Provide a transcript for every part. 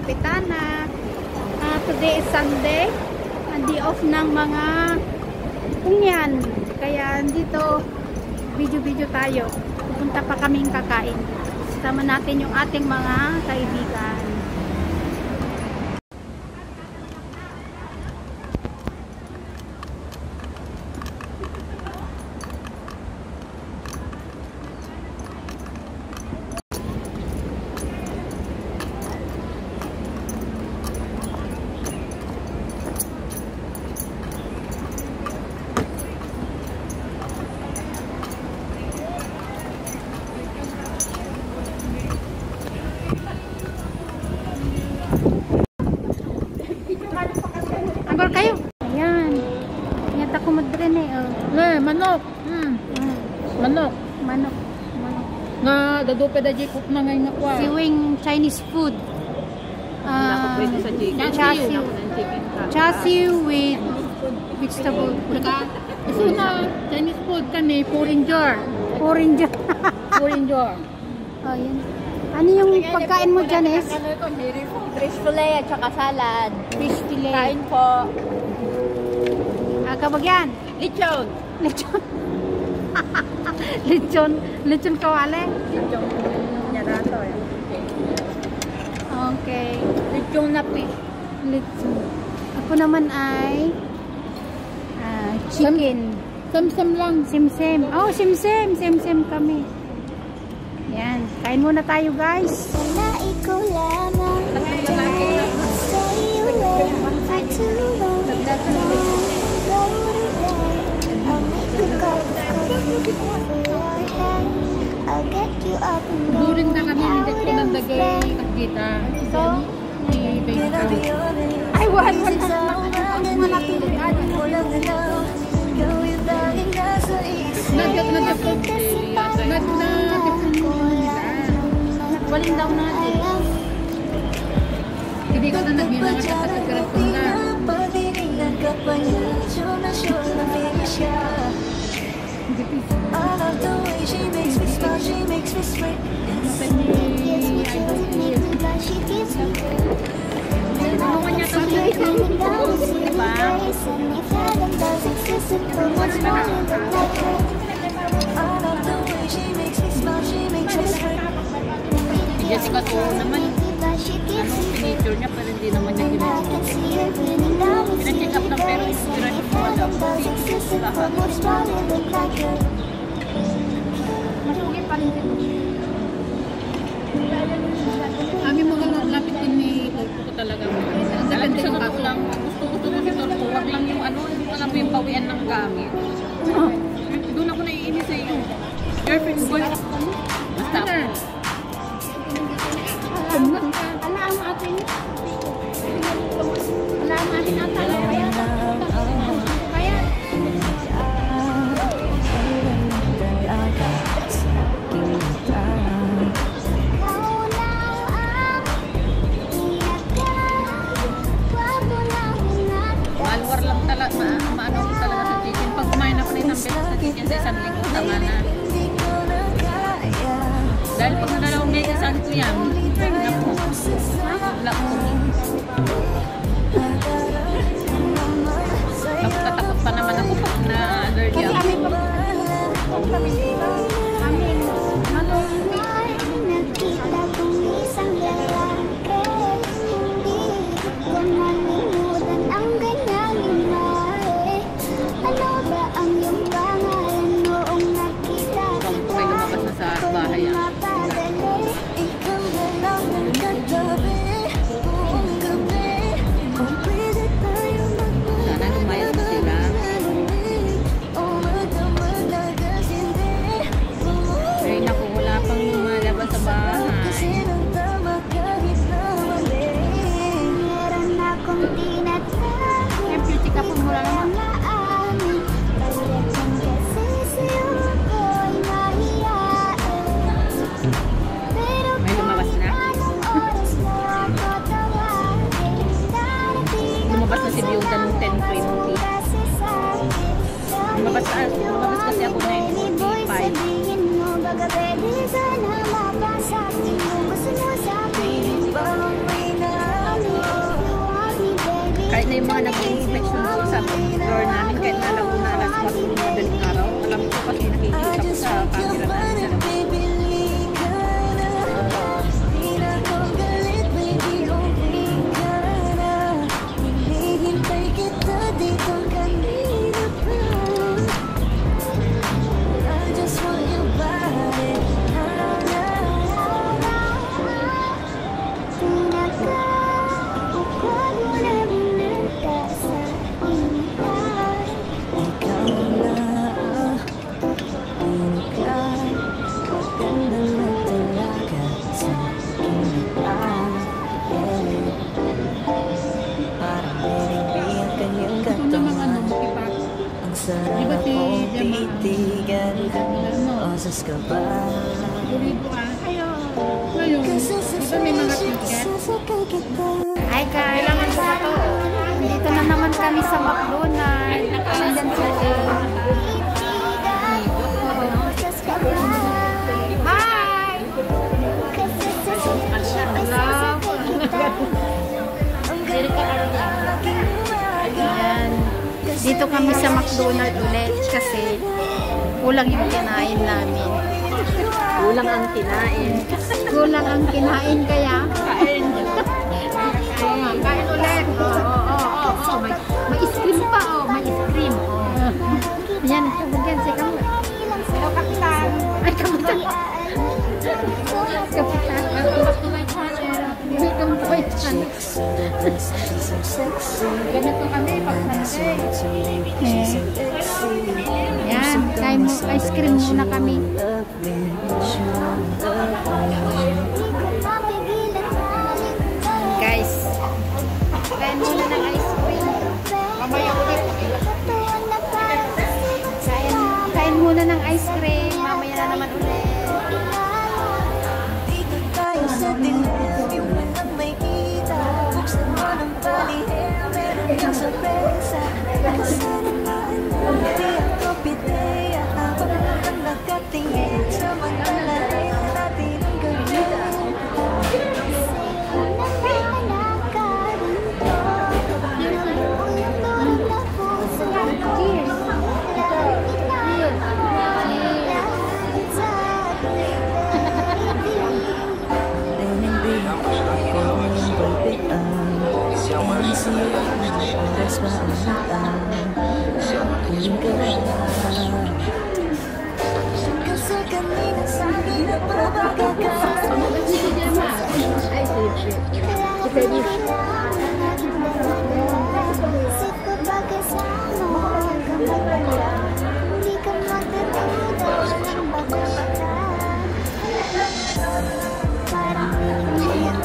Kapitana. Today is Sunday. Day off ng mga pungyan. Kaya dito video-video tayo. Pupunta pa kaming kakain. Sama natin yung ating mga kaibigan. Agor kayo. Ayan. Ingat ako madrin eh. Oh. Manok. Manok. Manok. Nga, dadupe da jikop na ngayon ako. Siwing Chinese food. Chassis with vegetable. Ito na, Chinese food kani, Foreigner. Foreigner. Oh, yan. Ano yung pagkain mo, Janice? Fish fillet at saka salad. Fish fillet. Kain po. Kabag yan. Lechon. Lechon kawale. Lechon. Nyarato. Okay. Lechon na fish. Lechon. Ako naman ay chicken. Sam-sam lang. Sim-sim. Oh, sim-sim. Sim-sim kami. Yan. Kain muna tayo, guys. Sana ikaw lamang stay away for too long. I'll make a cup of coffee for your head. I'll get you up and During na kami, going hindi out ko nang of dagay bed. kakita. So, Ay, wala Waling daw na Hindi ko na nagbilangat at nagkaratunda. Jessica to naman. Pinature niya pero hindi naman niya pina-check up lang pero inspiration mo wala. Masugin pa rin dito. Amin mga lapit din ni Tolpo ko talaga. Alam ko sa totoo lang, gusto ko si Tolpo. Wag lang yung ano, alam mo yung pawian ng gamit. Doon ako naiinis sa iyo. Girlfriend ko. Basta ako. Alam atin ata. Kaya Malwar lang talaga, maano ko talaga sa chicken. Pag kumain ako ng isang beses sa chicken sa isang linggo, tama na. Dahil pag nadalawang ngayon, isang ko yan. Naku, wala ko. Takot pa naman ako pag na-allergy ako. Nakita kong isang lalaki, hindi ko nalimutan ang kanyang imahe. Ano ba ang iyong pangalan noong nakita kita? Kung lumabas na sa bahay yan. Ikaw na lang ang katabi, buong gabi. Kung pwede tayo Sana lumayas na sila. Ay naku, wala pang lumalabas sa bahay. meron akong tinatago. siyempre, chika po mula naman. May lumabas na? Lumabas na si Biuda ng 10:20. Lumabas kasi ako 9:45. nag-inspection ko sa floor namin kahit nalauna alas 4 ng madaling araw. Alam ko kasi nakikita ko sa camera namin sa labas. Sarap akong titigan Osas ka ba? Ngayon, diba may mga ticket? Hi guys! Dito na naman kami sa McDonald's. Nandyan sila. Hi! Ayan. Dito kami sa McDonald's ulit kasi kulang yung kinain namin. Kulang ang kinain. Kulang ang kinain kaya kain. Kain ulit. May ice cream pa may ice cream. Yan, bugyan si Kamu. Hello, Kapitan. Ay, Kapitan. Kapitan. Welcome to my channel. Welcome to my channel. Ganito kami pag Sunday. Yan, kain mo ice cream muna kami. Guys, kain muna ng ice cream. Mamaya ulit. Kain muna ng ice cream. Mamaya na naman ulit. Dito tayo sa dilim Iwan ang may kita Buksan mo ng palihin Meron kang sorpresa Nasa naman Hindi ako pideya Habang ang nakatingin Sa mga lalim natin ang gawin Kasi kanina sa akin ang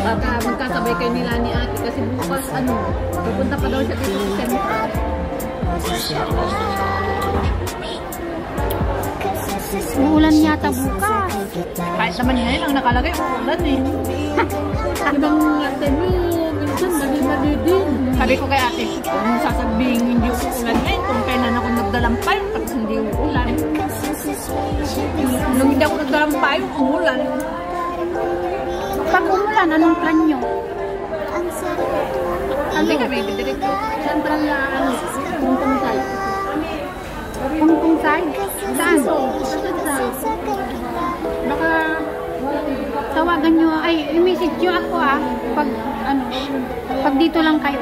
Baka magkasabay kayo nila ni ate kasi bukas pupunta pa daw siya dito sa Central. Uulan yata bukas. Kahit naman ngayon ang nakalagay, uulan eh. Ibang ate nyo, minsan mali-mali. Sabi ko kay ate, kung sasabihin hindi uulan ngayon, kung kailan ako nagdalampay, tapos hindi uulan. Nung hindi ako nagdalampay, uulan. Pag umulan, anong plan nyo? Hindi kami, diretso. Central na Pungpung side. Pungpung side? Saan? Baka tawagan nyo, ay i-message nyo ako pag pag dito lang kayo.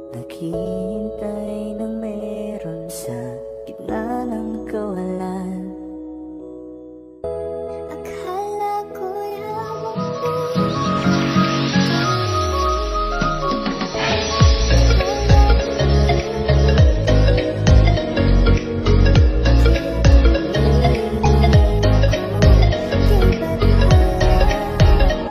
Naghihintay